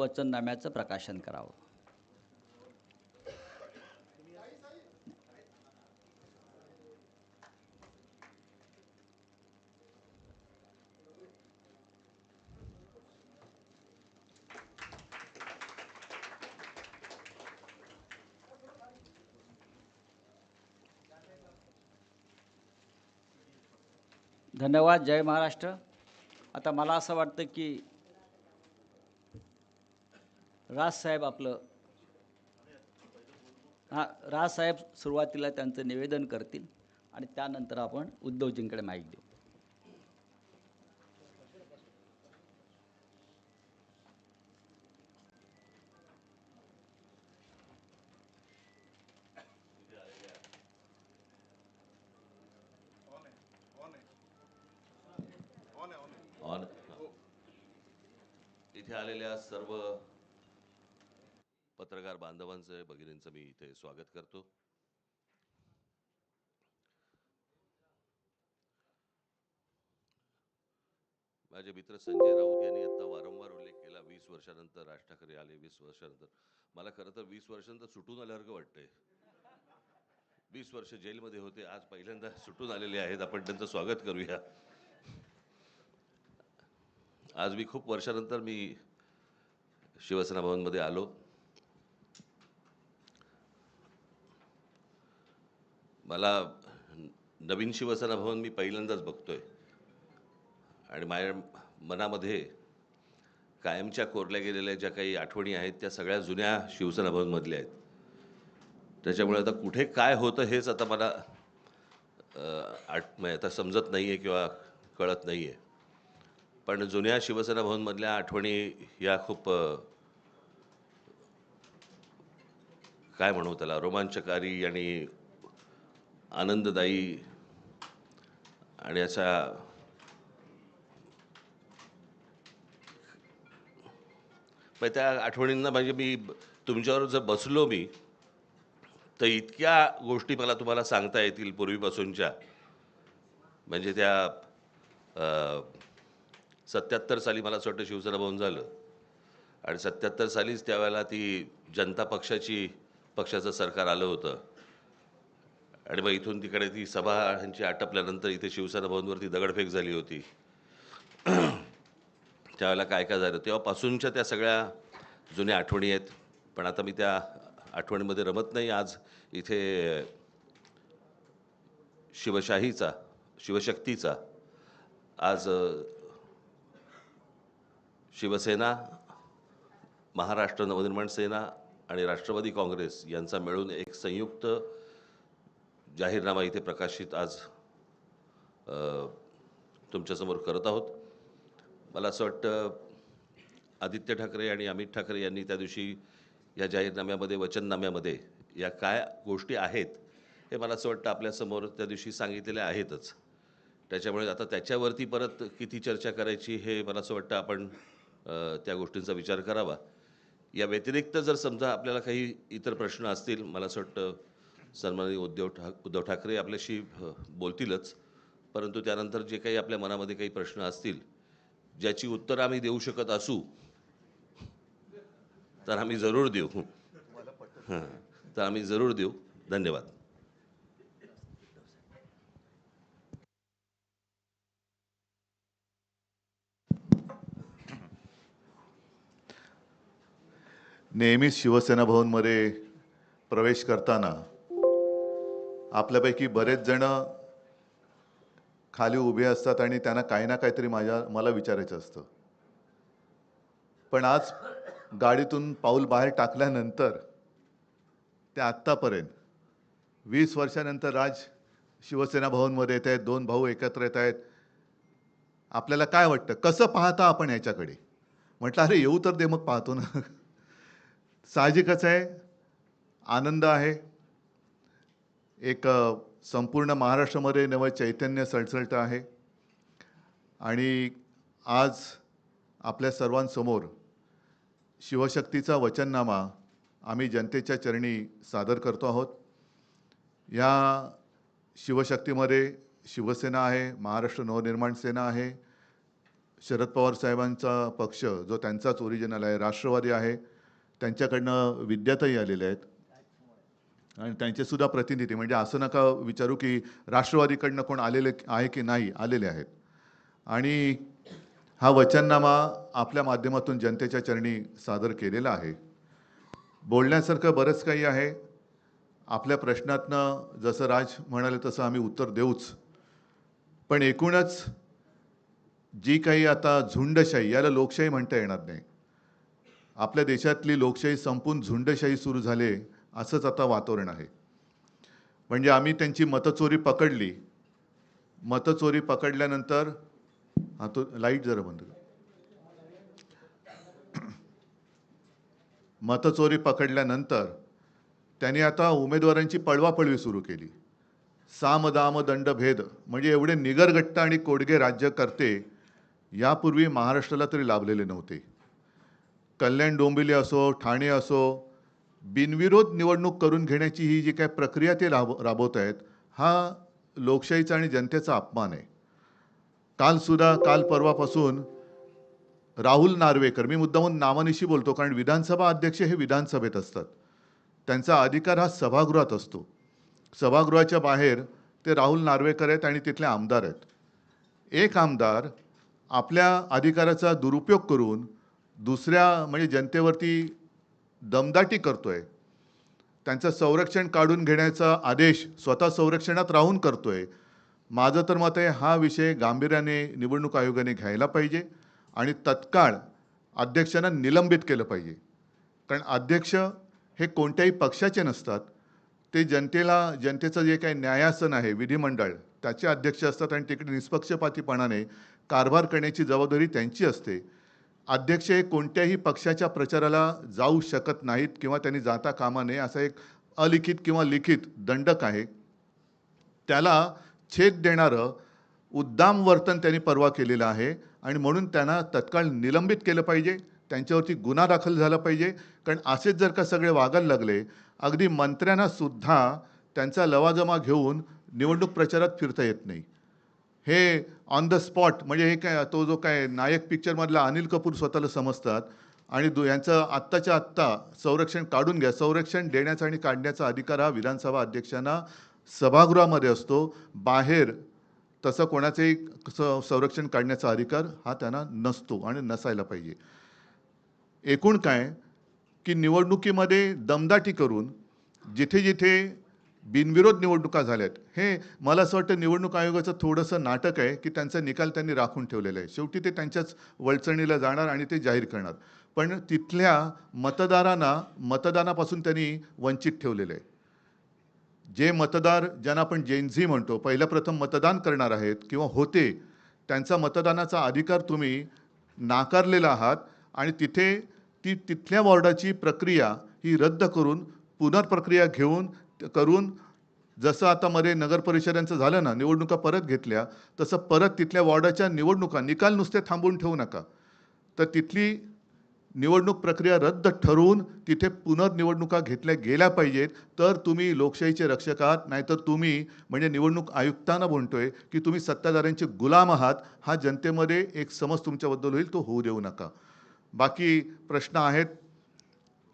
वचननाम्याचं प्रकाशन करावं. धन्यवाद. जय महाराष्ट्र. आता मला असं वाटतं की राजसाहेब राजसाहेब सुरुवातीला त्यांचं निवेदन करतील आणि त्यानंतर आपण उद्धवजींकडे माईक देऊ. इथे आलेल्या सर्व पत्रकार बांधवांचं भगिनींचं मी इथे स्वागत करतो. माझे मित्र संजय राऊत यांनी आता वारंवार उल्लेख केला 20 वर्षानंतर राज ठाकरे आले. 20 वर्षानंतर मला खरं तर 20 वर्षांनंतर सुटून आल्यासारखं वाटतंय. 20 वर्ष जेलमध्ये होते, आज पहिल्यांदा सुटून आलेले आहेत. आपण त्यांचं स्वागत करूया. आज मी खूप वर्षानंतर शिवसेना भवनमध्ये आलो. मला नवीन शिवसेना भवन मी पहिल्यांदाच बघतोय आणि माझ्या मनामध्ये कायमच्या कोरल्या गेलेल्या ज्या काही आठवणी आहेत त्या सगळ्या जुन्या शिवसेना भवनमधल्या आहेत. त्याच्यामुळे आता कुठे काय होतं हेच आता मला आता समजत नाही आहे किंवा कळत नाही आहे. पण जुन्या शिवसेना भवनमधल्या आठवणी या खूप काय म्हणू त्याला, रोमांचकारी आणि आनंददायी आणि अशा त्या आठवणींना म्हणजे मी तुमच्यावर जर बसलो तर इतक्या गोष्टी मला तुम्हाला सांगता येतील पूर्वीपासूनच्या. म्हणजे त्या 77 साली मला असं वाटतं शिवसेना भवन झालं आणि 77 सालीच त्यावेळेला ती जनता पक्षाचं सरकार आलं होतं आणि मग इथून तिकडे ती सभा ह्यांची आटपल्यानंतर इथे शिवसेना भवनवरती दगडफेक झाली होती. त्यावेळेला काय काय झालं तेव्हापासूनच्या त्या सगळ्या जुन्या आठवणी आहेत. पण आता मी त्या आठवणीमध्ये रमत नाही. आज इथे शिवशक्तीचा आज शिवसेना, महाराष्ट्र नवनिर्माण सेना आणि राष्ट्रवादी काँग्रेस यांचा मिळून एक संयुक्त जाहीरनामा इथे प्रकाशित आज तुमच्यासमोर करत आहोत. मला असं वाटतं आदित्य ठाकरे आणि अमित ठाकरे यांनी त्या दिवशी या जाहीरनाम्यामध्ये, वचननाम्यामध्ये या काय गोष्टी आहेत हे मला असं वाटतं आपल्यासमोर त्या दिवशी सांगितलेल्या आहेतच. त्याच्यामुळे आता त्याच्यावरती परत किती चर्चा करायची हे मला असं वाटतं आपण त्या गोष्टींचा विचार करावा. या व्यतिरिक्त जर समजा आपल्याला काही इतर प्रश्न असतील, मला असं वाटतं सन्माननीय उद्धव ठाकरे आपल्याशी बोलतीलच. परंतु त्यानंतर जे काही आपल्या मनामध्ये काही प्रश्न असतील ज्याची उत्तरं आम्ही देऊ शकत असू तर आम्ही जरूर देऊ. तर आम्ही जरूर देऊ. धन्यवाद. नेहमीच शिवसेना भवनमध्ये प्रवेश करताना आपल्यापैकी बरेच जण खाली उभे असतात आणि त्यांना काही ना काहीतरी मला विचारायचं असतं. पण आज गाडीतून पाऊल बाहेर टाकल्यानंतर ते आत्तापर्यंत 20 वर्षानंतर शिवसेना भवनमध्ये येत आहेत, दोन भाऊ एकत्र येत आहेत. आपल्याला काय वाटतं, कसं पाहता आपण याच्याकडे? म्हटलं अरे येऊ तर दे, मग पाहतो ना. साहजिकच आहे, आनंद आहे. एक संपूर्ण महाराष्ट्रामध्ये नवं चैतन्य सळसळतं आहे आणि आज आपल्या सर्वांसमोर शिवशक्तीचा वचननामा आम्ही जनतेच्या चरणी सादर करतो आहोत. या शिवशक्तीमध्ये शिवसेना आहे, महाराष्ट्र नवनिर्माण सेना आहे, शरद पवार साहेबांचा पक्ष जो त्यांचाच ओरिजिनल आहे, राष्ट्रवादी आहे, त्यांच्याकडनं विद्याताई आलेल्या आहेत आणि त्यांचे सुद्धा प्रतिनिधी, म्हणजे असं नका विचारू की राष्ट्रवादीकडनं कोण आलेले आहे की नाही, आलेले आहेत. आणि हा वचननामा आपल्या माध्यमातून जनतेच्या चरणी सादर केलेला आहे. बोलण्यासारखं बरंच काही आहे. आपल्या प्रश्नातनं जसं राज म्हणाले तसं आम्ही उत्तर देऊच. पण एकूणच जी काही आता झुंडशाही, याला लोकशाही म्हणता येणार नाही. आपल्या देशातली लोकशाही संपून झुंडशाही सुरू झाले असंच आता वातावरण आहे. म्हणजे आम्ही त्यांची मतचोरी पकडली. मतचोरी पकडल्यानंतर हा तो लाईट जरा बंद कर. मतचोरी पकडल्यानंतर त्यांनी आता उमेदवारांची पळवापळवी सुरू केली. साम दाम दंड भेद, म्हणजे एवढे निगरगट्ट आणि कोडगे राज्यकर्ते यापूर्वी महाराष्ट्राला तरी लाभलेले नव्हते. कल्याण डोंबिवली असो, ठाणे असो, बिनविरोध निवडणूक करून घेण्याची ही जी काय प्रक्रिया ते राबवत आहेत, हा लोकशाहीचा आणि जनतेचा अपमान आहे. काल परवापासून राहुल नार्वेकर, मी मुद्दामून नावानिशी बोलतो कारण विधानसभा अध्यक्ष हे विधानसभेत असतात, त्यांचा अधिकार हा सभागृहात असतो. सभागृहाच्या बाहेर ते राहुल नार्वेकर आहेत आणि तिथले आमदार आहेत. एक आमदार आपल्या अधिकाराचा दुरुपयोग करून दुसऱ्या म्हणजे जनतेवरती दमदाटी करतोय, त्यांचं संरक्षण काढून घेण्याचा आदेश स्वतः संरक्षणात राहून करतोय. माझं तर मत आहे हा विषय गांभीर्याने निवडणूक आयोगाने घ्यायला पाहिजे आणि तत्काळ अध्यक्षांना निलंबित केलं पाहिजे. कारण अध्यक्ष हे कोणत्याही पक्षाचे नसतात, ते जनतेचं जे काही न्यायासन आहे विधिमंडळ त्याचे अध्यक्ष असतात आणि तिकडे निष्पक्षपातीपणाने कारभार करण्याची जबाबदारी त्यांची असते. अध्यक्ष हे कोणत्याही पक्षाच्या प्रचाराला जाऊ शकत नाहीत किंवा त्यांनी जाता कामा नये, असा एक अलिखित किंवा लिखित दंडक आहे. त्याला छेद देणारं उद्दाम वर्तन त्यांनी परवा केलेलं आहे आणि म्हणून त्यांना तत्काळ निलंबित केलं पाहिजे, त्यांच्यावरती गुन्हा दाखल झाला पाहिजे. कारण असेच जर का सगळे वागायला लागले, अगदी मंत्र्यांना सुद्धा त्यांचा लवाजमा घेऊन निवडणूक प्रचारात फिरता येत नाही. हे ऑन द स्पॉट, म्हणजे हे काय तो जो काय नायक पिक्चरमधला अनिल कपूर स्वतःला समजतात आणि यांचं आत्ताच्या आत्ता संरक्षण काढून घ्या. संरक्षण देण्याचा आणि काढण्याचा अधिकार हा विधानसभा अध्यक्षांना सभागृहामध्ये असतो, बाहेर तसं कोणाचंही संरक्षण काढण्याचा अधिकार हा त्यांना नसतो आणि नसायला पाहिजे. एकूण काय की निवडणुकीमध्ये दमदाटी करून जिथे जिथे बिनविरोध निवडणुका झाल्यात, हे मला असं वाटतं निवडणूक आयोगाचं थोडंसं नाटक आहे की त्यांचा निकाल त्यांनी राखून ठेवलेला आहे. शेवटी ते त्यांच्याच वळचणीला जाणार आणि ते जाहीर करणार, पण तिथल्या मतदारांना मतदानापासून त्यांनी वंचित ठेवलेलं आहे. जे मतदार ज्यांना आपण जेनझी म्हणतो, पहिलं प्रथम मतदान करणार आहेत किंवा होते, त्यांचा मतदानाचा अधिकार तुम्ही नाकारलेला आहात आणि तिथल्या वॉर्डाची प्रक्रिया ही रद्द करून पुनर्प्रक्रिया करून जसं आता मध्ये नगर परिषदांचं झालं ना, निवडणुका परत घेतल्या, तसं परत तिथल्या वॉर्डाच्या निवडणुका निकाल नुसते थांबवून ठेवू नका, तर तिथली निवडणूक प्रक्रिया रद्द ठरवून तिथे पुनर्निवडणुका घेतल्या गेल्या पाहिजेत. तर तुम्ही लोकशाहीचे रक्षक आहात. नाहीतर तुम्ही म्हणजे निवडणूक आयुक्तांना म्हणतोय की तुम्ही सत्ताधाऱ्यांचे गुलाम आहात. हा जनतेमध्ये एक समज तुमच्याबद्दल होईल, तो होऊ देऊ नका. बाकी प्रश्न आहेत,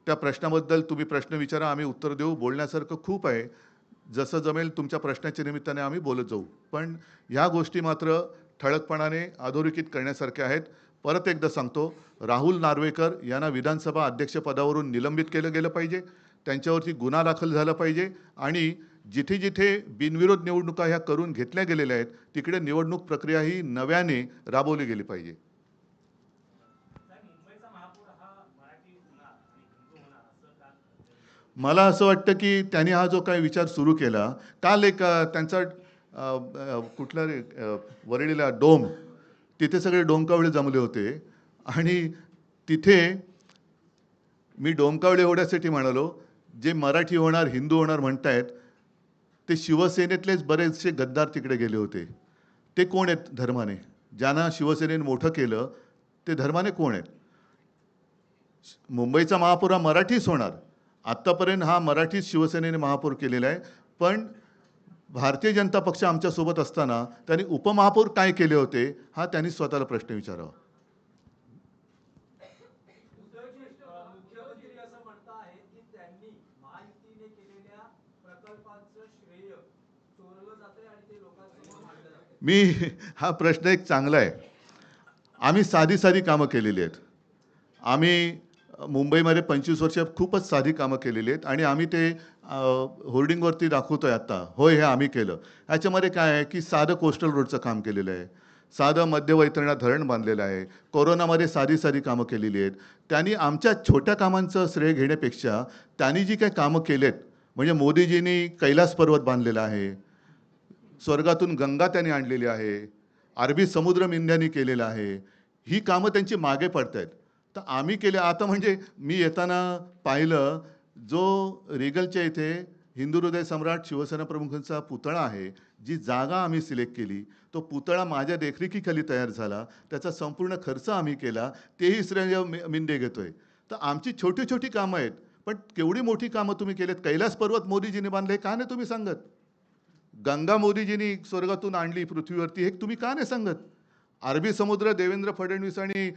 त्या प्रश्नाबद्दल तुम्ही प्रश्न विचारा, आम्ही उत्तर देऊ. बोलण्यासारखं खूप आहे, जसं जमेल तुमच्या प्रश्नाच्या निमित्ताने आम्ही बोलत जाऊ. पण ह्या गोष्टी मात्र ठळकपणाने अधोरेखित करण्यासारख्या आहेत. परत एकदा सांगतो, राहुल नार्वेकर यांना विधानसभा अध्यक्षपदावरून निलंबित केलं गेलं पाहिजे, त्यांच्यावरती गुन्हा दाखल झाला पाहिजे आणि जिथे जिथे बिनविरोध निवडणुका ह्या करून घेतल्या गेलेल्या आहेत तिकडे निवडणूक प्रक्रिया ही नव्याने राबवली गेली पाहिजे. मला असं वाटतं की त्यांनी हा जो काही विचार सुरू केला, काल एक त्यांचा कुठला रे वरळीला डोम, तिथे सगळे डोमकावळे जमले होते आणि तिथे मी डोमकावळे एवढ्यासाठी म्हणालो, जे मराठी होणार हिंदू होणार म्हणतायत ते शिवसेनेतलेच बरेचसे गद्दार तिकडे गेले होते. ते कोण आहेत धर्माने? ज्यांना शिवसेनेने मोठं केलं ते धर्माने कोण आहेत? मुंबईचा महापौर हा मराठीच होणार. आत्तापर्यंत हा मराठीच शिवसेनेने महापौर केलेला आहे, पण भारतीय जनता पक्ष आमच्यासोबत असताना त्यांनी उपमहापौर काय केले होते हा त्यांनी स्वतःला प्रश्न विचारावा. मुख्यमंत्री असं म्हणतायत की त्यांनी महायुतीने केलेल्या प्रकल्पांचं श्रेय चोरलं जातंय आणि ते लोकांसमोर मांडलं जातंय. हा प्रश्न एक चांगला आहे. आम्ही साधी साधी कामं केलेली आहेत. आम्ही मुंबईमध्ये 25 वर्ष खूपच साधी कामं केलेली आहेत आणि आम्ही ते होर्डिंगवरती दाखवतोय आता. होय, हे आम्ही केलं. ह्याच्यामध्ये काय आहे की साधं कोस्टल रोडचं काम केलेलं आहे, साधं मध्यवैतरणा धरण बांधलेलं आहे, कोरोनामध्ये साधी साधी कामं केलेली आहेत. त्यांनी आमच्या छोट्या कामांचं श्रेय घेण्यापेक्षा त्यांनी जी काही कामं केलेत, म्हणजे मोदीजींनी कैलास पर्वत बांधलेला आहे, स्वर्गातून गंगा त्यांनी आणलेली आहे, अरबी समुद्र इंडियानी केलेलं आहे, ही कामं त्यांची मागे पडत आहेत. तर आम्ही केले. आता म्हणजे मी येताना पाहिलं, जो रिगलच्या इथे हिंदू हृदय सम्राट शिवसेना प्रमुखांचा पुतळा आहे, जी जागा आम्ही सिलेक्ट केली, तो पुतळा माझ्या देखरेखीखाली तयार झाला, त्याचा संपूर्ण खर्च आम्ही केला, तेही श्रेय मिंदे घेतोय. तर आमची छोटी छोटी कामं आहेत, पण केवढी मोठी कामं तुम्ही केलेत. कैलास पर्वत मोदीजींनी बांधले, का नाही तुम्ही सांगत? गंगा मोदीजींनी स्वर्गातून आणली पृथ्वीवरती, हे तुम्ही का नाही सांगत? अरबी समुद्र देवेंद्र फडणवीस आणि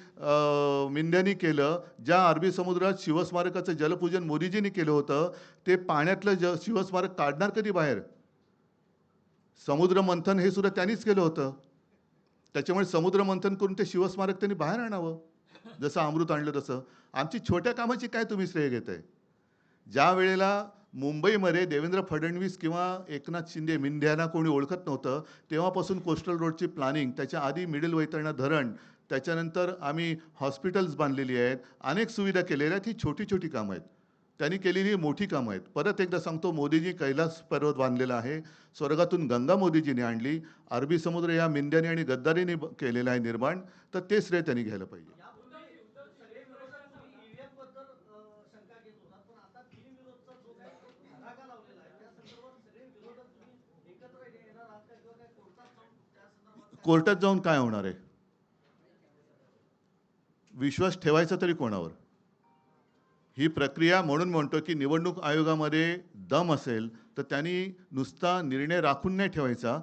मिंद्यांनी केलं. ज्या अरबी समुद्रात शिवस्मारकाचं जलपूजन मोदीजींनी केलं होतं, ते पाण्यातलं शिवस्मारक काढणार कधी बाहेर? समुद्र मंथन हे सुद्धा त्यांनीच केलं होतं. त्याच्यामुळे समुद्र मंथन करून ते शिवस्मारक त्यांनी बाहेर आणावं, जसं अमृत आणलं तसं. आमची छोट्या कामाची काय तुम्ही श्रेय घेताय? ज्या वेळेला मुंबईमध्ये देवेंद्र फडणवीस किंवा एकनाथ शिंदे मिंध्यांना कोणी ओळखत नव्हतं, तेव्हापासून कोस्टल रोडची प्लॅनिंग, त्याच्या आधी मिडल वैतरणा धरण, त्याच्यानंतर आम्ही हॉस्पिटल्स बांधलेली आहेत, अनेक सुविधा केलेल्या आहेत. ही छोटी छोटी कामं आहेत. त्यांनी केलेली मोठी कामं आहेत. परत एकदा सांगतो, मोदीजी कैलास पर्वत बांधलेला आहे, स्वर्गातून गंगा मोदीजीने आणली, अरबी समुद्र या मिंद्याने आणि गद्दारीने केलेलं आहे निर्माण, तर ते श्रेय त्यांनी घ्यायला पाहिजे. सगळे विरोधक ईव्हीएम बद्दल शंका घेत होतात, पण आता बिनविरोधचा जो काही धडाका लावलेला आहे त्या संदर्भात सगळे विरोधक तुम्ही एकत्र येणार आहात का किंवा काय कोर्टात जाऊन त्या संदर्भात? कोर्टात जाऊन काय होणार आहे? विश्वास ठेवायचा तरी कोणावर? ही प्रक्रिया, म्हणून म्हणतो की निवडणूक आयोगामध्ये दम असेल तर त्यांनी नुसता निर्णय राखून नाही ठेवायचा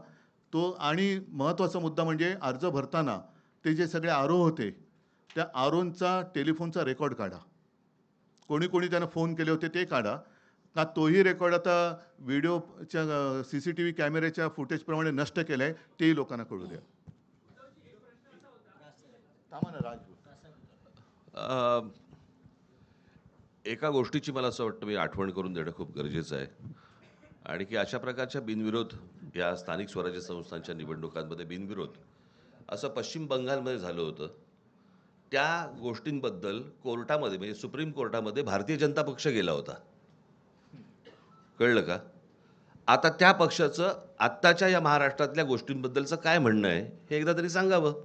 तो. आणि महत्त्वाचा मुद्दा म्हणजे अर्ज भरताना ते जे सगळे आरोह होते, त्या आरोहचा टेलिफोनचा रेकॉर्ड काढा. कोणी कोणी त्यांना फोन केले होते ते काढा. का तोही रेकॉर्ड आता व्हिडिओच्या CCTV कॅमेऱ्याच्या फुटेजप्रमाणे नष्ट केलं आहे, तेही लोकांना कळू द्या. थांबा ना, राज. एका गोष्टीची मला असं वाटतं मी आठवण करून देणं खूप गरजेचं आहे, आणि की अशा प्रकारच्या बिनविरोध या स्थानिक स्वराज्य संस्थांच्या निवडणुकांमध्ये बिनविरोध असं पश्चिम बंगालमध्ये झालं होतं. त्या गोष्टींबद्दल कोर्टामध्ये, म्हणजे सुप्रीम कोर्टामध्ये भारतीय जनता पक्ष गेला होता. कळलं का? आता त्या पक्षाचं आत्ताच्या या महाराष्ट्रातल्या गोष्टींबद्दलचं काय म्हणणं आहे हे एकदा तरी सांगावं.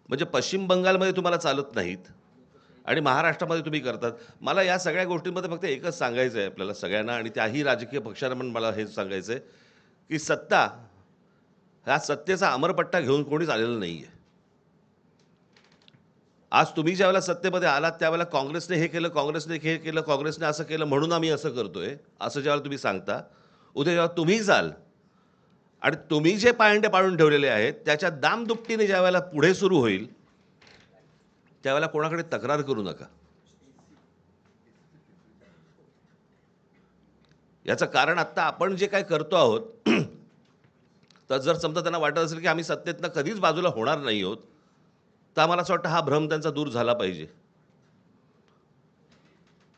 म्हणजे पश्चिम बंगालमध्ये तुम्हाला चालत नाहीत आणि महाराष्ट्रामध्ये तुम्ही करतात. मला या सगळ्या गोष्टींमध्ये फक्त एकच सांगायचं आहे आपल्याला सगळ्यांना, आणि त्याही राजकीय पक्षांना पण मला हेच सांगायचं आहे की सत्ता, ह्या सत्तेचा अमरपट्टा घेऊन कोणीच आलेलं नाही आहे. आज तुम्ही ज्यावेळेला सत्तेमध्ये आलात त्यावेळेला काँग्रेसने हे केलं, काँग्रेसने हे केलं, काँग्रेसने असं केलं म्हणून आम्ही असं करतोय, असं ज्यावेळेला तुम्ही सांगता, उद्या जेव्हा तुम्ही जाल आणि तुम्ही जे पायंडे पाडून ठेवलेले आहेत त्याच्या दामदुपटीने ज्यावेळेला पुढे सुरू होईल त्यावेळेला कोणाकडे तक्रार करू नका. याचं कारण आत्ता आपण जे काय करतो आहोत, तर जर समजा त्यांना वाटत असेल की आम्ही सत्तेतनं कधीच बाजूला होणार नाही आहोत, तर आम्हाला असं वाटतं हा भ्रम त्यांचा दूर झाला पाहिजे.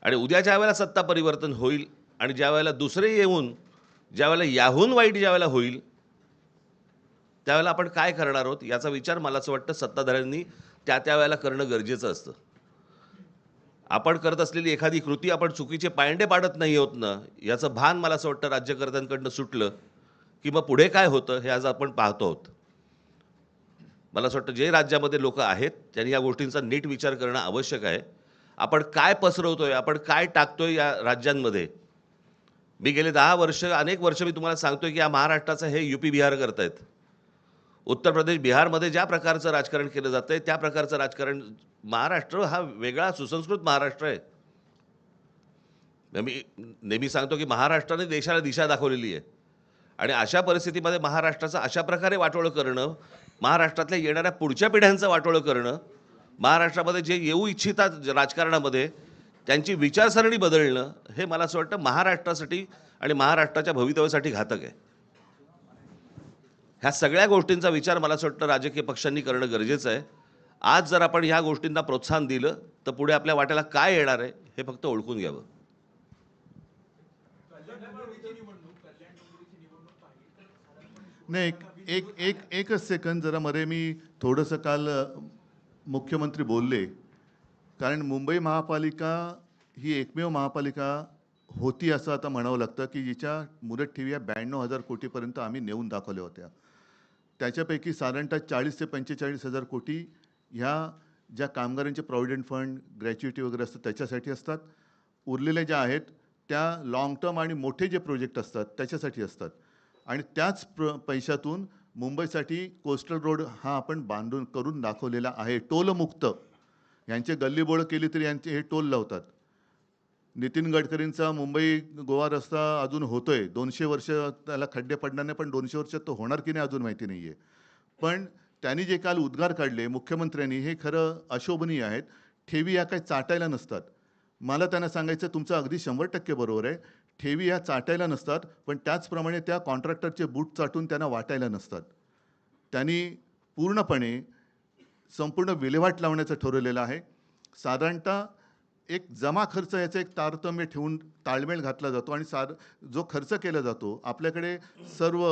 आणि उद्या ज्या वेळेला सत्ता परिवर्तन होईल आणि ज्या वेळेला दुसरे येऊन ज्यावेळेला याहून वाईट ज्यावेळेला होईल त्यावेळेला आपण काय करणार आहोत याचा विचार मला असं वाटतं सत्ताधाऱ्यांनी त्यावेळेला करणं गरजेचं असतं. आपण करत असलेली एखादी कृती आपण चुकीचे पायंडे पाडत नाही आहोत ना, याचं भान मला असं वाटतं राज्यकर्त्यांकडनं सुटलं की मग पुढे काय होतं हे आज आपण पाहतो आहोत. मला असं वाटतं जे राज्यामध्ये लोक आहेत त्यांनी या गोष्टींचा नीट विचार करणं आवश्यक आहे. आपण काय पसरवतोय, आपण काय टाकतोय या राज्यांमध्ये. मी गेले 10 वर्ष, अनेक वर्ष मी तुम्हाला सांगतोय की या महाराष्ट्राचं हे UP बिहार करतायत. उत्तर प्रदेश बिहारमध्ये ज्या प्रकारचं राजकारण केलं जातंय त्या प्रकारचं राजकारण, महाराष्ट्र हा वेगळा सुसंस्कृत महाराष्ट्र आहे. मी नेहमी सांगतो की महाराष्ट्राने देशाला दिशा दाखवलेली आहे. आणि अशा परिस्थितीमध्ये महाराष्ट्राचं अशा प्रकारे वाटोळं करणं, महाराष्ट्रातल्या येणाऱ्या पुढच्या पिढ्यांचं वाटोळं करणं, महाराष्ट्रामध्ये जे येऊ इच्छितात राजकारणामध्ये त्यांची विचारसरणी बदलणं, हे मला असं वाटतं महाराष्ट्रासाठी आणि महाराष्ट्राच्या भवितव्यासाठी घातक आहे. ह्या सगळ्या गोष्टींचा विचार मला असं वाटतं राजकीय पक्षांनी करणं गरजेचं आहे. आज जर आपण ह्या गोष्टींना प्रोत्साहन दिलं तर पुढे आपल्या वाट्याला काय येणार आहे हे फक्त ओळखून घ्यावं. नाही, एकच सेकंद जरा मध्ये मी थोडंसं काल मुख्यमंत्री बोलले, कारण मुंबई महापालिका ही एकमेव महापालिका होती असं आता म्हणावं लागतं की जिच्या मुदत ठेवी 92,000 कोटीपर्यंत आम्ही नेऊन दाखवल्या होत्या. त्याच्यापैकी साधारणतः 40 ते 45,000 कोटी ह्या ज्या कामगारांचे प्रॉव्हिडंट फंड, ग्रॅच्युइटी वगैरे असतात त्याच्यासाठी असतात. उरलेल्या ज्या आहेत त्या लाँग टर्म आणि मोठे जे प्रोजेक्ट असतात त्याच्यासाठी असतात. आणि त्याच पैशातून मुंबईसाठी कोस्टल रोड हा आपण बांधून करून दाखवलेला आहे, टोलमुक्त. यांचे गल्लीबोळं केली तरी यांचे हे टोल लावतात. नितीन गडकरींचा मुंबई गोवा रस्ता अजून होतोय, 200 वर्ष त्याला खड्डे पडणार नाही, पण 200 वर्षात तो होणार की नाही अजून माहिती नाही आहे. पण त्यांनी जे काल उद्गार काढले मुख्यमंत्र्यांनी हे खरं अशोभनीय आहेत. ठेवी या काही चाटायला नसतात. मला त्यांना सांगायचं तुमचं अगदी 100% बरोबर आहे. ठेवी या चाटायला नसतात, पण त्याचप्रमाणे त्या कॉन्ट्रॅक्टरचे बूट चाटून त्यांना वाटायला नसतात. त्यांनी पूर्णपणे संपूर्ण विल्हेवाट लावण्याचं ठरवलेलं आहे. साधारणतः एक जमा खर्च याचा एक तारतम्य ठेवून ताळमेळ घातला जातो आणि जो खर्च केला जातो आपल्याकडे सर्व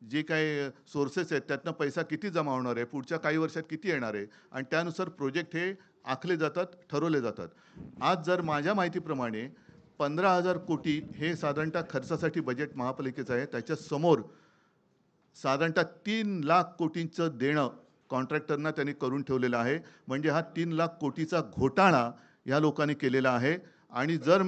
जे काही सोर्सेस आहेत त्यातनं पैसा किती जमा होणार आहे, पुढच्या काही वर्षात किती येणार आहे आणि त्यानुसार प्रोजेक्ट हे आखले जातात, ठरवले जातात. आज जर माझ्या माहितीप्रमाणे 15,000 कोटी हे साधारणतः खर्चासाठी बजेट महापालिकेचं आहे. त्याच्यासमोर साधारणतः 3 लाख कोटींचं देणं कॉन्ट्रॅक्टरना त्यांनी करून ठेवलेलं आहे. म्हणजे हा 3 लाख कोटीचा घोटाळा या लोकांनी केलेला आहे. आणि जर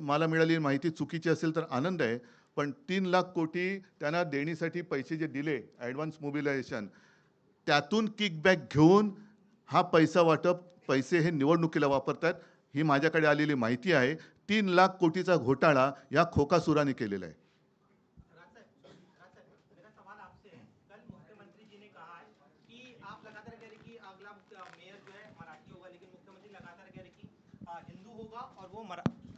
मला मिळालेली माहिती चुकीची असेल तर आनंद आहे, पण 3 लाख कोटी त्यांना देणीसाठी पैसे जे दिले ॲडव्हान्स मोबिलायझेशन, त्यातून किकबॅक घेऊन हा पैसे हे निवडणुकीला वापरतात. ही माझ्याकडे आलेली माहिती आहे. 3 लाख कोटीचा घोटाळा या खोकासुराने केलेला आहे. मेरा सवाल आपसे है, कल मुख्यमंत्री जी ने कहा है कि आप लगातार कह रहे कि अगला मेयर जो है मराठी होगा, लेकिन मुख्यमंत्री लगातार कह रहे कि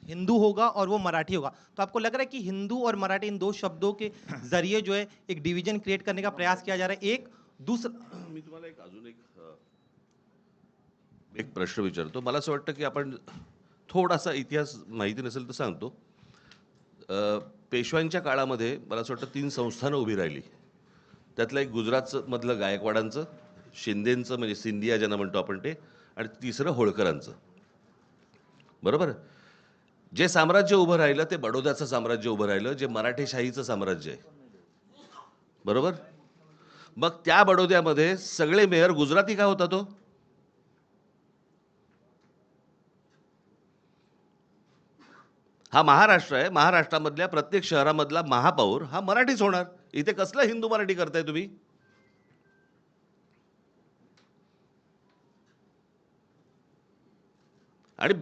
हिंदू होगा और वो मराठी होगा. तो आपको लग रहा है कि हिंदू और मराठी इन दो शब्दों के जरिए जो है एक डिवीजन क्रिएट करने का प्रयास किया जा रहा है? एक दूसरा मी तुम्हाला अजून एक प्रश्न विचारतो. मला असं वाटतं की आपण थोडासा इतिहास माहिती नसेल तर सांगतो. पेशव्यांच्या काळामध्ये मला असं वाटतं 3 संस्थानं उभी राहिली. त्यातलं एक गुजरातचं मधलं गायकवाडांचं, शिंदेंचं म्हणजे सिंधिया ज्यांना म्हणतो आपण ते, आणि तिसरं होळकरांचं. बरोबर. जे साम्राज्य उभं राहिलं ते बडोद्याचं साम्राज्य उभं राहिलं, जे मराठेशाहीचं साम्राज्य आहे. बरोबर. मग त्या बडोद्यामध्ये सगळे मेयर गुजराती का होता तो? हा महाराष्ट्र आहे. महाराष्ट्रामधल्या प्रत्येक शहरामधला महापौर हा मराठीच होणार. इथे कसलं हिंदू मराठी करताय तुम्ही? आणि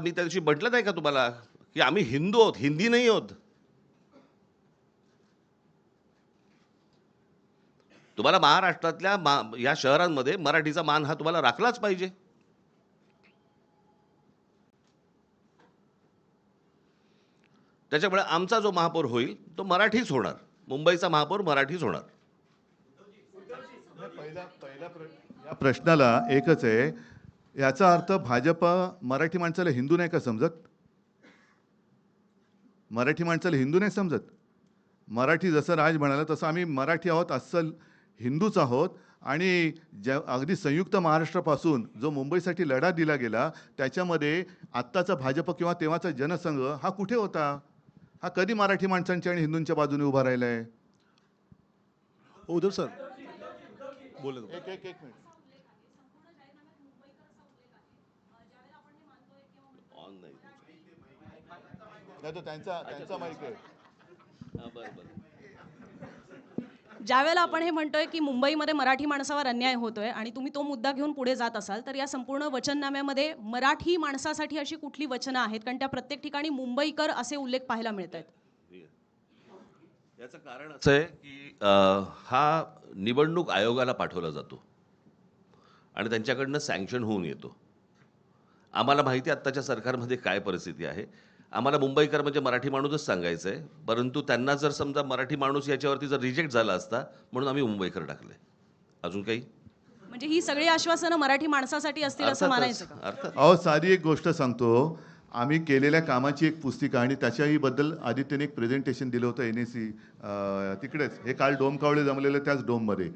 मी त्या दिवशी म्हटलं नाही का तुम्हाला की आम्ही हिंदू आहोत, हिंदी नाही आहोत. तुम्हाला महाराष्ट्रातल्या या शहरांमध्ये मराठीचा मान हा तुम्हाला राखलाच पाहिजे. त्याच्यामुळे आमचा जो महापौर होईल तो मराठीच होणार. मुंबईचा महापौर मराठीच होणार. या प्रश्नाला एकच आहे. याचा अर्थ भाजप मराठी माणसाला हिंदू नाही का समजत? मराठी माणसाला हिंदू नाही समजत? मराठी जसं राज म्हणाला तसं आम्ही मराठी आहोत, अस्सल हिंदूच आहोत. आणि अगदी संयुक्त महाराष्ट्रापासून जो मुंबईसाठी लढा दिला गेला त्याच्यामध्ये आत्ताचा भाजप किंवा तेव्हाचा जनसंघ हा कुठे होता? हा कधी मराठी माणसांच्या आणि हिंदूंच्या बाजूने उभा राहिला आहे? उद्धव सर बोले. एक मिनिट. नाही तो त्यांचा माईक आहे. ज्यावेळेला आपण हे म्हणतोय की मुंबईमध्ये मराठी माणसावर अन्याय होतोय आणि तुम्ही तो मुद्दा घेऊन पुढे जात असाल तर या संपूर्ण वचननाम्यामध्ये मराठी माणसासाठी अशी कुठली वचनं आहेत? कारण त्या प्रत्येक ठिकाणी मुंबईकर असे उल्लेख पाहायला मिळत आहेत. याचं कारण असं आहे की हा निवडणूक आयोगाला पाठवला जातो आणि त्यांच्याकडनं सँक्शन होऊन येतो. आम्हाला माहिती आहे आत्ताच्या सरकारमध्ये काय परिस्थिती आहे. आम्हाला मुंबईकर म्हणजे मराठी माणूसच सांगायचं आहे, परंतु त्यांना जर समजा मराठी माणूस याच्यावरती जर रिजेक्ट झाला असता म्हणून आम्ही मुंबईकर टाकले. अजून काही म्हणजे ही सगळी आश्वासनं मराठी माणसासाठी असतील असं मानायचं का? अर्थात अहो साधी एक गोष्ट सांगतो. आम्ही केलेल्या कामाची एक पुस्तिका आणि त्याच्याही बद्दल आदित्यने एक प्रेझेंटेशन दिलं होतं NAC तिकडेच. हे काल डोम कावळे जमलेलं त्याच डोममध्ये.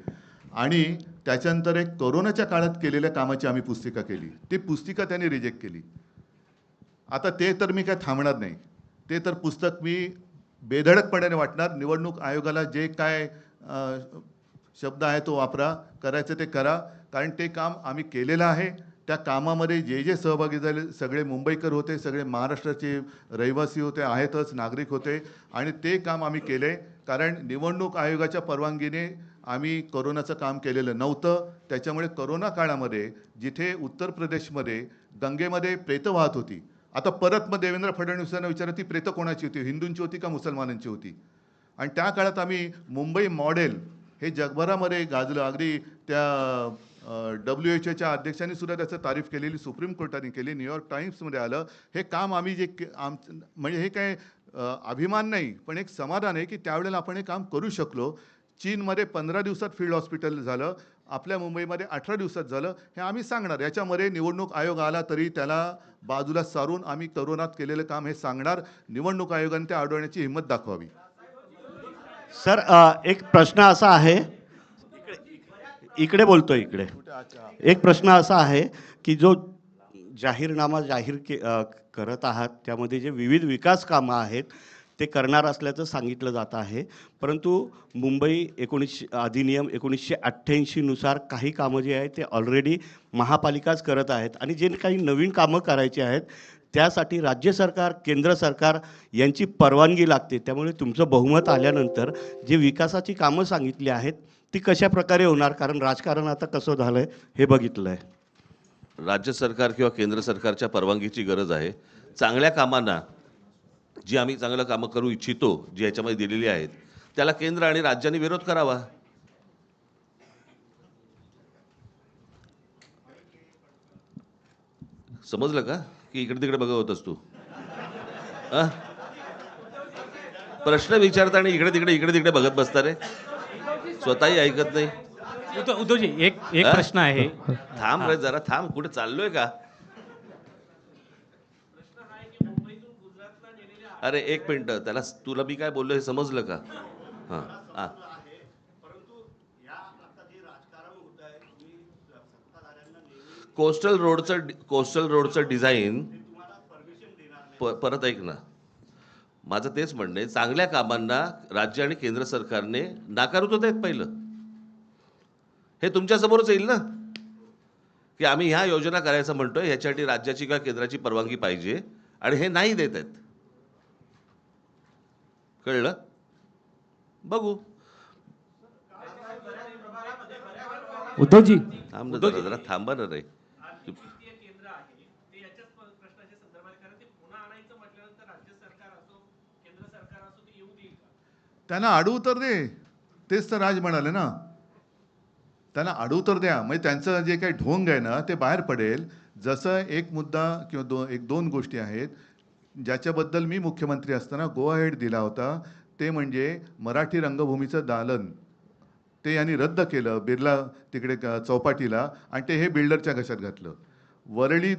आणि त्याच्यानंतर एक कोरोनाच्या काळात केलेल्या कामाची आम्ही पुस्तिका केली. ती पुस्तिका त्यांनी रिजेक्ट केली. आता ते तर मी काय थांबणार नाही. ते तर पुस्तक मी बेधडकपणाने वाटणार. निवडणूक आयोगाला जे काय शब्द आहे तो वापरा, करायचं ते करा, कारण ते काम आम्ही केलेलं आहे. त्या कामामध्ये जे जे सहभागी झाले सगळे मुंबईकर होते, सगळे महाराष्ट्राचे रहिवासी होते, आहेतच, नागरिक होते आणि ते काम आम्ही केले. कारण निवडणूक आयोगाच्या परवानगीने आम्ही कोरोनाचं काम केलेलं नव्हतं. त्याच्यामुळे कोरोना काळामध्ये जिथे उत्तर प्रदेशमध्ये गंगेमध्ये प्रेतं वाहत होती, आता परत मग देवेंद्र फडणवीसांना विचारलं ती प्रेतं कोणाची होती, हिंदूंची होती का मुसलमानांची होती. आणि त्या काळात आम्ही मुंबई मॉडेल हे जगभरामध्ये गाजलं. अगदी त्या WHOच्या अध्यक्षांनी सुद्धा त्याचं तारीफ केलेली सुप्रीम कोर्टाने केली, न्यूयॉर्क टाइम्समध्ये आलं. हे काम आम्ही जे म्हणजे हे काय अभिमान नाही, पण एक समाधान आहे की त्यावेळेला आपण हे काम करू शकलो. चीनमध्ये 15 दिवसात फील्ड हॉस्पिटल झालं, आपल्या मुंबईमध्ये 18 दिवसात झालं. हे आम्ही सांगणार. याच्यामध्ये निवडणूक आयोग आला तरी त्याला बाजूला सारून आम्ही कोरोनात केलेलं काम हे सांगणार. निवडणूक आयोगाने ते अडवण्याची हिंमत दाखवावी. सर एक प्रश्न असा आहे, इकडे बोलतोय, इकडे एक प्रश्न असा आहे की जो जाहीरनामा करत आहात त्यामध्ये जे विविध विकास कामं आहेत ते करणार असल्याचं सांगितलं जात आहे, परंतु मुंबई अधिनियम 1988 नुसार काही कामं जी आहेत ते ऑलरेडी महापालिकाच करत आहेत आणि जे काही नवीन कामं करायची आहेत त्यासाठी राज्य सरकार, केंद्र सरकार यांची परवानगी लागते. त्यामुळे तुमचं बहुमत आल्यानंतर जे विकासाची कामं सांगितली आहेत ती कशा प्रकारे होणार? कारण राजकारण आता कसं झालं आहे हे बघितलं आहे. राज्य सरकार किंवा केंद्र सरकारच्या परवानगीची गरज आहे. चांगल्या कामांना जी आम्ही चांगलं कामं करू इच्छितो, जी याच्यामध्ये दिलेली आहेत, त्याला केंद्र आणि राज्यांनी विरोध करावा. समजलं का की इकडे तिकडे बघत होतस तू? प्रश्न विचारता आणि इकडे तिकडे बघत बसता रे, स्वतःही ऐकत नाही. उद्धवजी एक प्रश्न आहे. थांब रे जरा थांब, कुठे चाललोय का? अरे एक मिनिट, त्याला तुला मी काय बोललो हे समजलं का? हां हां कोस्टल रोडचं डिझाईन परत ऐक ना, माझं तेच म्हणणं आहे, चांगल्या कामांना राज्य आणि केंद्र सरकारने नाकारत होते पहिलं. हे तुमच्यासमोरच येईल ना की आम्ही ह्या योजना करायचं म्हणतोय, ह्याच्यासाठी राज्याची किंवा केंद्राची परवानगी पाहिजे आणि हे नाही देत आहेत. कळलं? बघू. उद्धवजी थांब ना जरा थांबा ना रे. त्यांना आडू उत्तर दे. तेच तर राज म्हणाले ना, त्यांना आडू उत्तर द्या. म्हणजे त्यांचं जे काही ढोंग आहे ना ते बाहेर पडेल. जसं एक मुद्दा किंवा दोन गोष्टी आहेत ज्याच्याबद्दल मी मुख्यमंत्री असताना गो अहेड दिला होता, ते म्हणजे मराठी रंगभूमीचं दालन ते यांनी रद्द केलं बिर्ला तिकडे चौपाटीला आणि ते हे बिल्डरच्या घशात घातलं. वरळी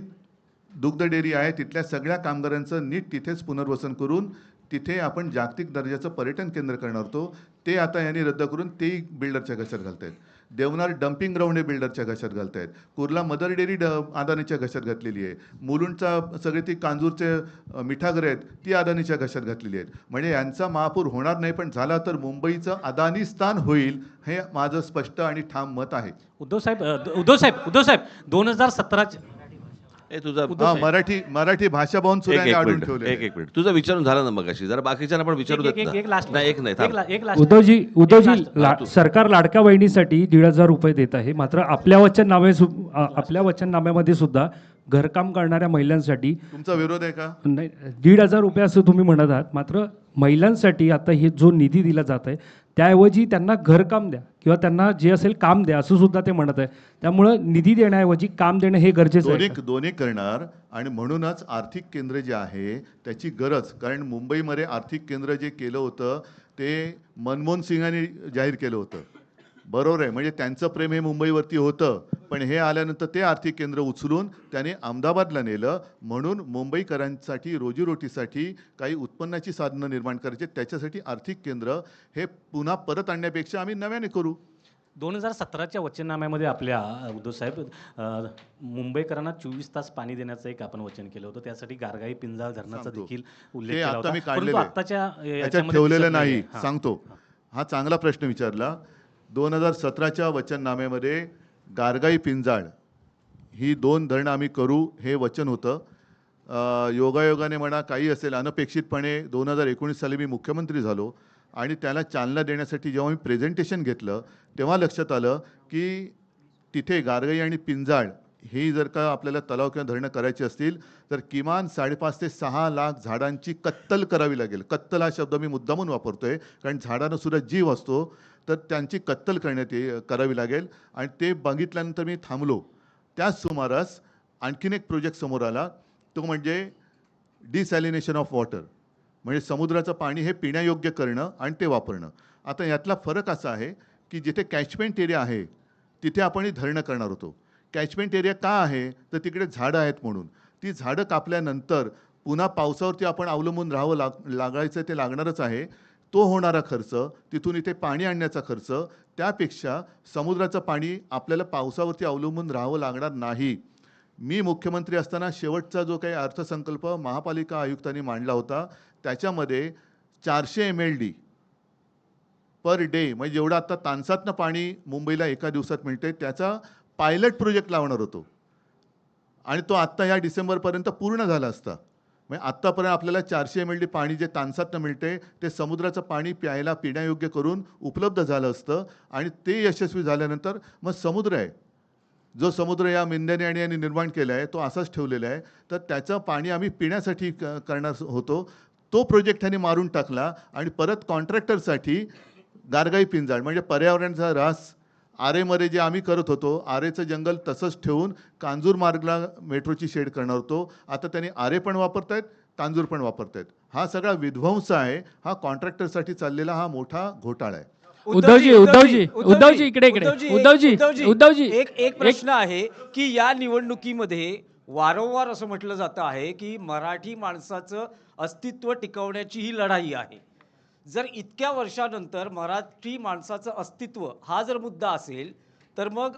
दुग्ध डेअरी आहे तिथल्या सगळ्या कामगारांचं नीट तिथेच पुनर्वसन करून तिथे आपण जागतिक दर्जाचं पर्यटन केंद्र करणार होतो, ते आता यांनी रद्द करून तेही बिल्डरच्या घशात घालत आहेत. देवनार डम्पिंग ग्राउंड हे बिल्डरच्या घशात घालत आहेत. कुर्ला मदर डेअरी अदानीच्या घशात घातलेली आहे. मुलुंडचा सगळे ती कांजूरचे मिठागरे आहेत ती अदानीच्या घशात घातलेली आहेत. म्हणजे यांचा महापूर होणार नाही, पण झाला तर मुंबईचं अदानीस्थान होईल हे माझं स्पष्ट आणि ठाम मत आहे. उद्धव साहेब 2017 तुझा मराठी भाषा भवन सुद्धा अडून ठेवले. एक मिनिट तुझा विचारून झाला ना मगाशी, जरा बाकीच्यांना पण विचारू देत ना. एक नाही थांब. उद्धवजी सरकार लाडक्या बहिणीसाठी 1,500 रुपये देत आहे, मात्र आपल्या वचननाम्यामध्ये सुद्धा घरकाम करणाऱ्या महिलांसाठी तुमचा विरोध आहे का? नाही 1,500 रुपये असं तुम्ही म्हणत आहात, मात्र महिलांसाठी आता हे जो निधी दिला जात आहे त्याऐवजी त्यांना घरकाम द्या किंवा त्यांना जे असेल काम द्या असं सुद्धा ते म्हणत आहे. त्यामुळं निधी देण्याऐवजी काम देणं हे गरजेचं आहे का? दोन्ही करणार. आणि म्हणूनच आर्थिक केंद्र जे आहे त्याची गरज, कारण मुंबईमध्ये आर्थिक केंद्र जे केलं होतं ते मनमोहन सिंगांनी जाहीर केलं होतं, बरोबर आहे. म्हणजे त्यांचं प्रेम हे मुंबईवरती होतं, पण हे आल्यानंतर ते आर्थिक केंद्र उचलून त्याने अहमदाबादला नेलं. म्हणून मुंबईकरांसाठी रोजीरोटीसाठी काही उत्पन्नाची साधनं निर्माण करायची, त्याच्यासाठी आर्थिक केंद्र हे पुन्हा परत आणण्यापेक्षा आम्ही नव्याने करू. 2017च्या वचननाम्यामध्ये आपल्या उद्धव साहेब मुंबईकरांना 24 तास पाणी देण्याचं एक आपण वचन केलं होतं. त्यासाठी गारगाई पिंजाळ धरणाचा सांगतो. देखील उल्लेख ते केला आता होता. मी परंतु काढलेलं आहे. आत्ताच्या त्याच्यात याच्यामध्ये ठेवलेलं दिसत नाही. नाहीये. हां. सांगतो. हा चांगला प्रश्न विचारला. 2017च्या वचननाम्यामध्ये गारगाई पिंजाळ ही 2 धरणं आम्ही करू हे वचन होतं. योगायोगाने म्हणा काही असेल, अनपेक्षितपणे 2019 साली मी मुख्यमंत्री झालो आणि त्याला चालना देण्यासाठी जेव्हा मी प्रेझेंटेशन घेतलं तेव्हा लक्षात आलं की तिथे गारगाई आणि पिंजाळ ही जर का आपल्याला तलाव किंवा धरणं करायची असतील तर किमान 5.5 ते 6 लाख झाडांची कत्तल करावी लागेल. कत्तल हा शब्द मी मुद्दामून वापरतोय कारण झाडांना सुद्धा जीव असतो, तर त्यांची कत्तल करावी लागेल. आणि ते बघितल्यानंतर मी थांबलो. त्याच सुमारास आणखीन एक प्रोजेक्ट समोर आला, तो म्हणजे डिसॅलिनेशन ऑफ वॉटर, म्हणजे समुद्राचं पाणी हे पिण्यायोग्य करणं आणि ते वापरणं. आता यातला फरक असा आहे की जिथे कॅचमेंट एरिया आहे तिथे आपण ही धरणं करणार होतो. कॅचमेंट एरिया का आहे तर तिकडे झाडं आहेत म्हणून. ती झाडं कापल्यानंतर पुन्हा पावसावरती आपण अवलंबून राहावं लागायचं, ते लागणारच आहे. तो होणारा खर्च, तिथून इथे पाणी आणण्याचा खर्च, त्यापेक्षा समुद्राचं पाणी आपल्याला पावसावरती अवलंबून राहावं लागणार नाही. मी मुख्यमंत्री असताना शेवटचा जो काही अर्थसंकल्प महापालिका आयुक्तांनी मांडला होता त्याच्यामध्ये 400 MLD पर डे, म्हणजे जेवढं आता तानसातनं पाणी मुंबईला एका दिवसात मिळते त्याचा पायलट प्रोजेक्ट लावणार होतो. आणि तो आत्ता या डिसेंबरपर्यंत पूर्ण झाला असता. म्हणजे आत्तापर्यंत आपल्याला 400 MLD पाणी जे तानसातनं मिळते ते समुद्राचं पाणी प्यायला पिण्यायोग्य करून उपलब्ध झालं असतं. आणि ते यशस्वी झाल्यानंतर मग समुद्र आहे, जो समुद्र या मेंढ्याने आणि यांनी निर्माण केला आहे तो असाच ठेवलेला आहे, तर त्याचं पाणी आम्ही पिण्यासाठी करणार होतो. तो प्रोजेक्ट त्यांनी मारून टाकला आणि परत कॉन्ट्रॅक्टरसाठी गारगाई पिंजाळ म्हणजे पर्यावरणाचा ऱ्हास, आरेमध्ये जे आम्ही करत होतो आरेचं जंगल तसंच ठेवून कांजूर मार्गला मेट्रोची शेड करणार होतो. आता त्यांनी आरे पण वापरतायत, कांजूर पण वापरतायत. हा सगळा विध्वंस आहे. हा कॉन्ट्रॅक्टरसाठी चाललेला हा मोठा घोटाळा आहे. उद्धवजी इकडे उद्धवजी एक प्रश्न आहे की या निवडणुकीमध्ये वारंवार असं म्हटलं जातं आहे की मराठी माणसाचं अस्तित्व टिकवण्याची ही लढाई आहे. जर इतक्या वर्षानंतर मराठी माणसाचं अस्तित्व हा जर मुद्दा असेल तर मग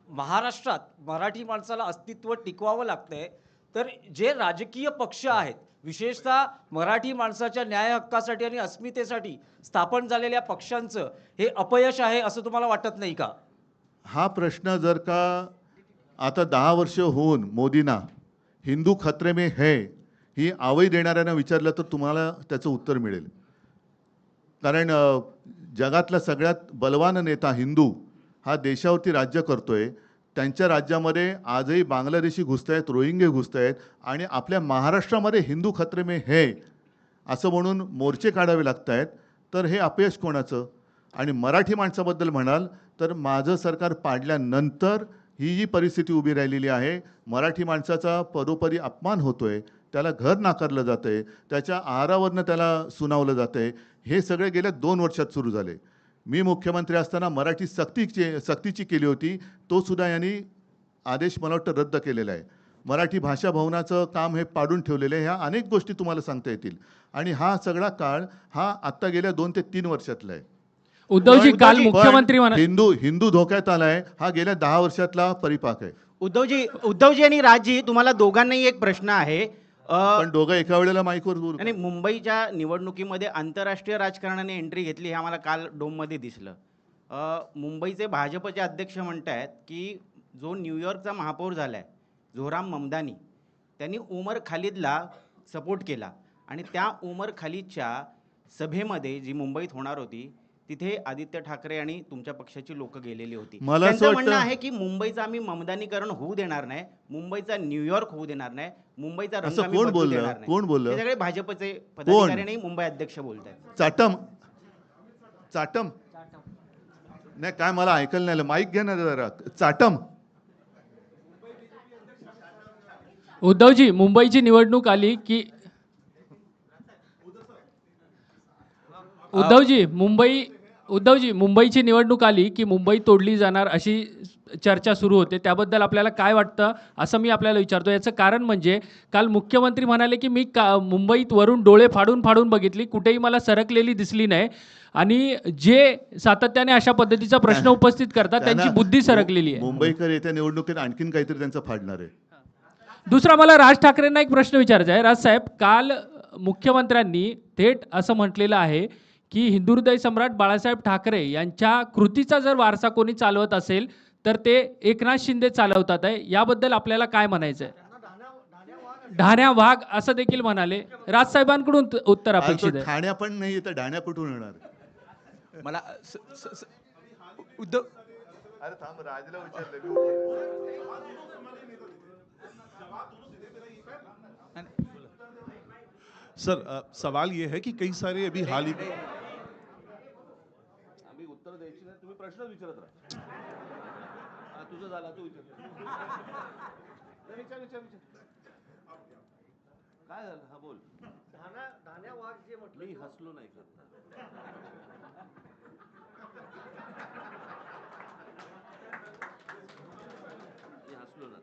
महाराष्ट्रात मराठी माणसाला अस्तित्व टिकवावं लागतंय, तर जे राजकीय पक्ष आहेत विशेषतः मराठी माणसाच्या न्याय हक्कासाठी आणि अस्मितेसाठी स्थापन झालेल्या पक्षांचं हे अपयश आहे असं तुम्हाला वाटत नाही का? हा प्रश्न जर का आता 10 वर्ष होऊन मोदींना हिंदू खतरे में है ही आवई देणाऱ्यांना विचारलं तर तुम्हाला त्याचं उत्तर मिळेल. कारण जगातला सगळ्यात बलवान नेता हिंदू हा देशावरती राज्य करतोय. त्यांच्या राज्यामध्ये आजही बांगलादेशी घुसत आहेत, रोहिंगे घुसत आहेत आणि आपल्या महाराष्ट्रामध्ये हिंदू खतरे में है असं म्हणून मोर्चे काढावे लागत आहेत. तर हे अपयश कोणाचं? आणि मराठी माणसाबद्दल म्हणाल तर माझं सरकार पाडल्यानंतर ही जी परिस्थिती उभी राहिलेली आहे, मराठी माणसाचा परोपरी अपमान होतोय, त्याला घर नाकारलं जातं आहे, त्याच्या आहारावरनं त्याला सुनावलं जातं आहे. हे सगळे गेल्या 2 वर्षात सुरू झाले. मी मुख्यमंत्री असताना मराठी सक्तीची केली होती, तो सुद्धा यांनी आदेश मला वाटतं रद्द केलेला आहे. मराठी भाषा भवनाचं काम हे पाडून ठेवलेलं आहे. ह्या अनेक गोष्टी तुम्हाला सांगता येतील. आणि हा सगळा काळ हा आत्ता गेल्या 2 ते 3 वर्षातला आहे. उद्धवजी काल मुख्यमंत्री हिंदू धोक्यात आलाय हा गेल्या 10 वर्षातला परिपाक आहे. उद्धवजी आणि राजजी, तुम्हाला दोघांनाही एक प्रश्न आहे. पण दोघं एका वेळेला माईकवर बोलू. आणि मुंबईच्या निवडणुकीमध्ये आंतरराष्ट्रीय राजकारणाने एंट्री घेतली हे आम्हाला काल डोममध्ये दिसलं. मुंबईचे भाजपचे अध्यक्ष म्हणत आहेत की जो न्यूयॉर्कचा महापौर झाला आहे झोराम ममदानी, त्यांनी उमर खालिदला सपोर्ट केला आणि त्या उमर खालिदच्या सभेमध्ये जी मुंबईत होणार होती तिथे आदित्य ठाकरे आणि तुमच्या पक्षाची लोक गेलेली होती. मला असं त्यांचं म्हणणं वाटतं- आहे की मुंबईचं आम्ही ममदानीकरण होऊ देणार नाही, मुंबईचा न्यूयॉर्क होऊ देणार नाही, मुंबईचा रंग असं आम्ही कोण बदलू बोललं? देणार नाही. कोण बोललं? हे सगळे भाजपचे पदाधिकारी आणि मुंबई अध्यक्ष बोलत आहेत. चाटम नाही काय मला ऐकायला नाही आलं. माईक घ्या ना जरा. चाटम उद्धवजी, मुंबईची निवडणूक आली की उद्धवजी मुंबईची निवडणूक आली की मुंबई तोडली जाणार अशी चर्चा सुरू होते. त्याबद्दल आपल्याला काय वाटतं असं मी आपल्याला विचारतो. याचं कारण म्हणजे काल मुख्यमंत्री म्हणाले की मी मुंबईत वरून डोळे फाडून फाडून बघितली, कुठेही मला सरकलेली दिसली नाही, आणि जे सातत्याने अशा पद्धतीचा प्रश्न उपस्थित करतात त्यांची बुद्धी सरकलेली आहे. मुंबईकर येत्या निवडणुकीत आणखीन काहीतरी त्यांचं फाडणार आहे. दुसरा मला राज ठाकरेंना एक प्रश्न विचारायचा आहे. राजसाहेब, काल मुख्यमंत्र्यांनी थेट असं म्हटलेलं आहे की हिंदुहृदय सम्राट बाळासाहेब ठाकरे यांच्या कृतीचा जर वारसा कोणी चालवत असेल तर ते एकनाथ शिंदे चालवतात आहे. याबद्दल आपल्याला काय म्हणायचं आहे? ढाण्या वाघ असं देखील म्हणाले. राजसाहेबांकडून उत्तर अपेक्षित आहे. ठाण्या पण नाही तर ढाण्या कुठून येणार? मला उद्धव अरे थांब, राजला विचारलं. सर सवाल ये है कि कई सारे अभी हाल ही में आम्ही उत्तर द्यायची नाही, तुम्ही प्रश्न विचारत राहा. तुझं झाला, तू विचार. काय झालं? हा बोल. धान्या वाघ जे म्हटलं मी हसलो नाही करता. मी हसलो ना.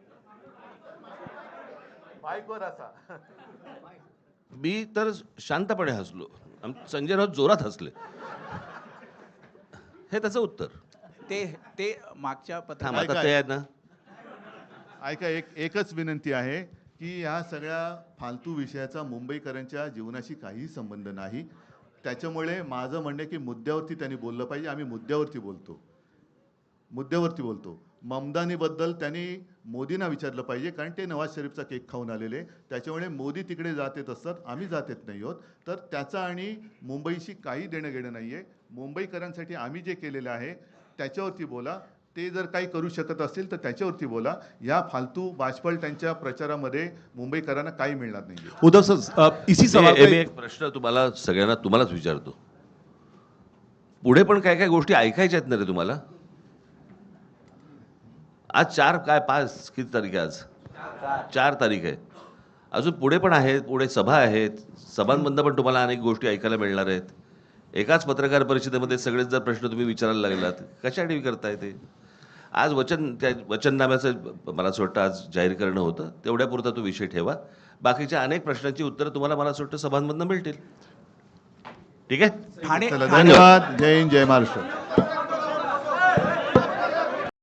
बाईकवर असा. मी तर शांतपणे हसलो. संजय राऊत जोरात हसले. हे त्याचं उत्तर. ते मागच्या थांब, आता ते आहे ना. ऐका, एकच विनंती आहे की या सगळ्या फालतू विषयाचा मुंबईकरांच्या जीवनाशी काहीही संबंध नाही. त्याच्यामुळे माझं म्हणणं आहे की मुद्द्यावरती त्यांनी बोललं पाहिजे. आम्ही मुद्द्यावरती बोलतो. ममदानीबद्दल त्यांनी मोदींना विचारलं पाहिजे, कारण ते नवाज शरीफचा केक खाऊन आलेले. त्याच्यामुळे मोदी तिकडे जात येत असतात, आम्ही जात येत नाही आहोत. तर त्याचा आणि मुंबईशी काही देणं घेणं नाही आहे. मुंबईकरांसाठी आम्ही जे केलेलं आहे त्याच्यावरती बोला. ते जर काही करू शकत असतील तर त्याच्यावरती बोला. या फालतू बाजपळ त्यांच्या प्रचारामध्ये मुंबईकरांना काही मिळणार नाही. उद्धव सर इसी सवाल मी एक प्रश्न तुम्हाला तुम्हालाच विचारतो. पुढे पण काय काय गोष्टी ऐकायच्या आहेत ना रे तुम्हाला? आज 5 किती तारीख आहे? आज 4 तारीख आहे. अजून पुढे पण आहेत, पुढे सभा आहेत. सभांमधनं पण तुम्हाला अनेक गोष्टी ऐकायला मिळणार आहेत. एकाच पत्रकार परिषदेमध्ये सगळेच जर प्रश्न तुम्ही विचारायला लागलात, कशासाठी करताय ते? आज त्या वचननाम्याचं मला असं वाटतं आज जाहीर करणं होतं, तेवढ्यापुरता तो विषय ठेवा. बाकीच्या अनेक प्रश्नांची उत्तरं तुम्हाला मला असं वाटतं सभांमधनं मिळतील. ठीक आहे? धन्यवाद. जय हिंद, जय महाराष्ट्र.